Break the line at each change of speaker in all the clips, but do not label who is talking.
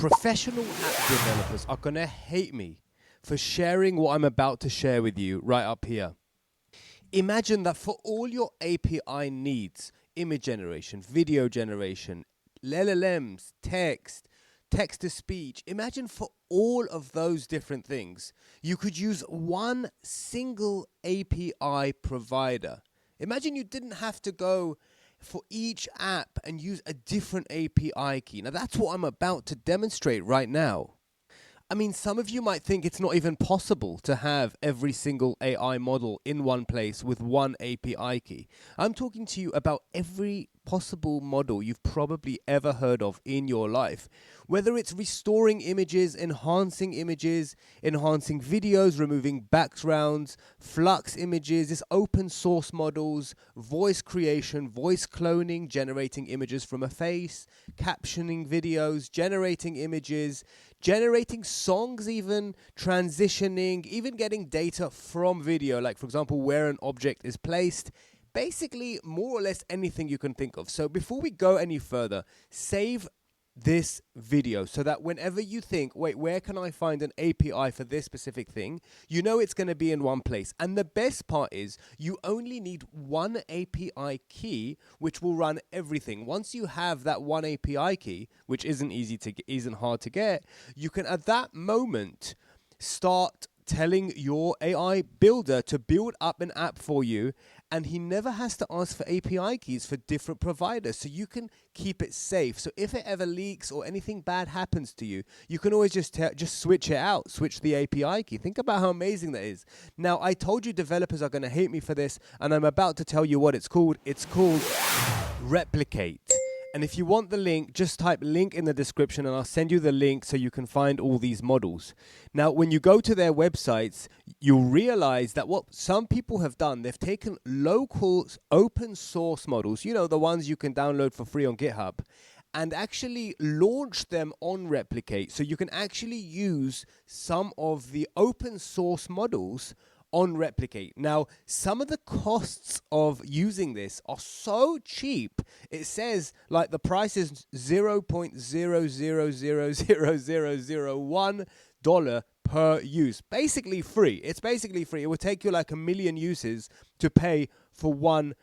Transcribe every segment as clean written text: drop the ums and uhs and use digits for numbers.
Professional app developers are going to hate me for sharing what I'm about to share with you right up here. Imagine that for all your API needs, image generation, video generation, LLMs, text to speech, imagine for all of those different things, you could use one single API provider. Imagine you didn't have to go for each app and use a different API key. Now, that's what I'm about to demonstrate right now. I mean, some of you might think it's not even possible to have every single AI model in one place with one API key. I'm talking to you about every possible model you've probably ever heard of in your life. Whether it's restoring images, enhancing videos, removing backgrounds, flux images, it's open source models, voice creation, voice cloning, generating images from a face, captioning videos, generating images, generating songs even, transitioning, even getting data from video, like for example, where an object is placed. Basically, more or less anything you can think of. So before we go any further, save this video so that whenever you think, wait, where can I find an API for this specific thing? You know it's going to be in one place. And the best part is you only need one API key, which will run everything. Once you have that one API key, which isn't hard to get, you can at that moment start telling your AI builder to build up an app for you, and he never has to ask for API keys for different providers, so you can keep it safe. So if it ever leaks or anything bad happens to you, you can always just switch it out, switch the API key. Think about how amazing that is. Now, I told you developers are going to hate me for this, and I'm about to tell you what it's called. It's called Replicate. And if you want the link, just type link in the description and I'll send you the link so you can find all these models. Now, when you go to their websites, you'll realize that what some people have done, they've taken local open source models, you know, the ones you can download for free on GitHub, and actually launched them on Replicate. So you can actually use some of the open source models on Replicate. Now, some of the costs of using this are so cheap. It says like the price is $0.0000001 per use. Basically free. It's basically free. It would take you like 1 million uses to pay for one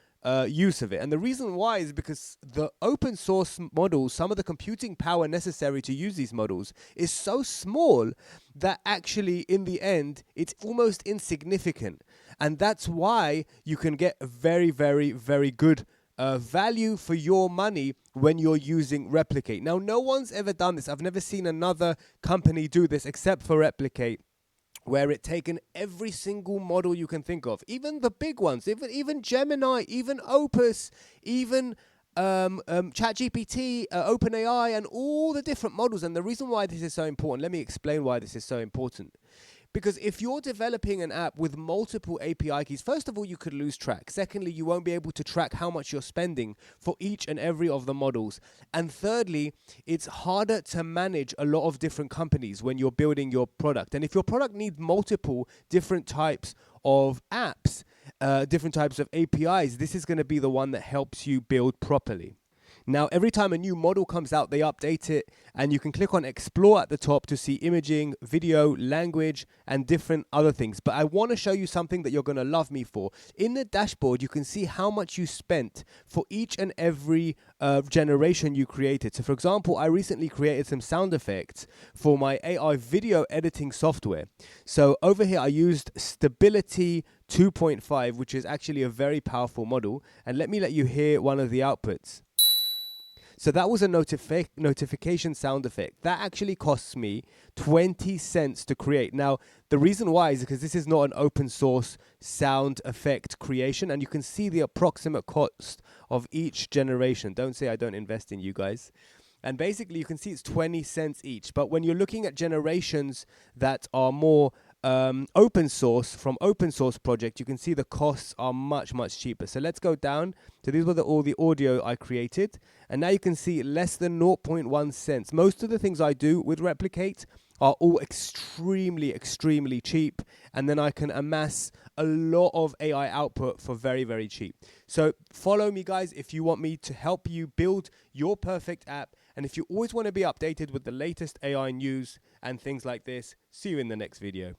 use of it. And the reason why is because the open source models, some of the computing power necessary to use these models is so small that actually in the end it's almost insignificant. And that's why you can get a very, very, very good value for your money when you're using Replicate. Now, no one's ever done this. I've never seen another company do this except for Replicate, where it taken every single model you can think of, even the big ones, even Gemini, even Opus, even ChatGPT, OpenAI, and all the different models. And the reason why this is so important, let me explain why this is so important. Because if you're developing an app with multiple API keys, first of all, you could lose track. Secondly, you won't be able to track how much you're spending for each and every of the models. And thirdly, it's harder to manage a lot of different companies when you're building your product. And if your product needs multiple different types of apps, different types of APIs, this is going to be the one that helps you build properly. Now, every time a new model comes out, they update it, and you can click on Explore at the top to see imaging, video, language, and different other things. But I want to show you something that you're going to love me for. In the dashboard, you can see how much you spent for each and every generation you created. So, for example, I recently created some sound effects for my AI video editing software. So over here, I used Stability 2.5, which is actually a very powerful model. And let you hear one of the outputs. So that was a notification sound effect. That actually costs me 20 cents to create. Now, the reason why is because this is not an open source sound effect creation, and you can see the approximate cost of each generation. Don't say I don't invest in you guys. And basically, you can see it's 20 cents each. But when you're looking at generations that are more open source, from open source project, you can see the costs are much, much cheaper. So let's go down. So these were all the audio I created. And now you can see less than 0.1 cents. Most of the things I do with Replicate are all extremely, extremely cheap. And then I can amass a lot of AI output for very, very cheap. So follow me, guys, if you want me to help you build your perfect app And if you always want to be updated with the latest AI news and things like this, see you in the next video.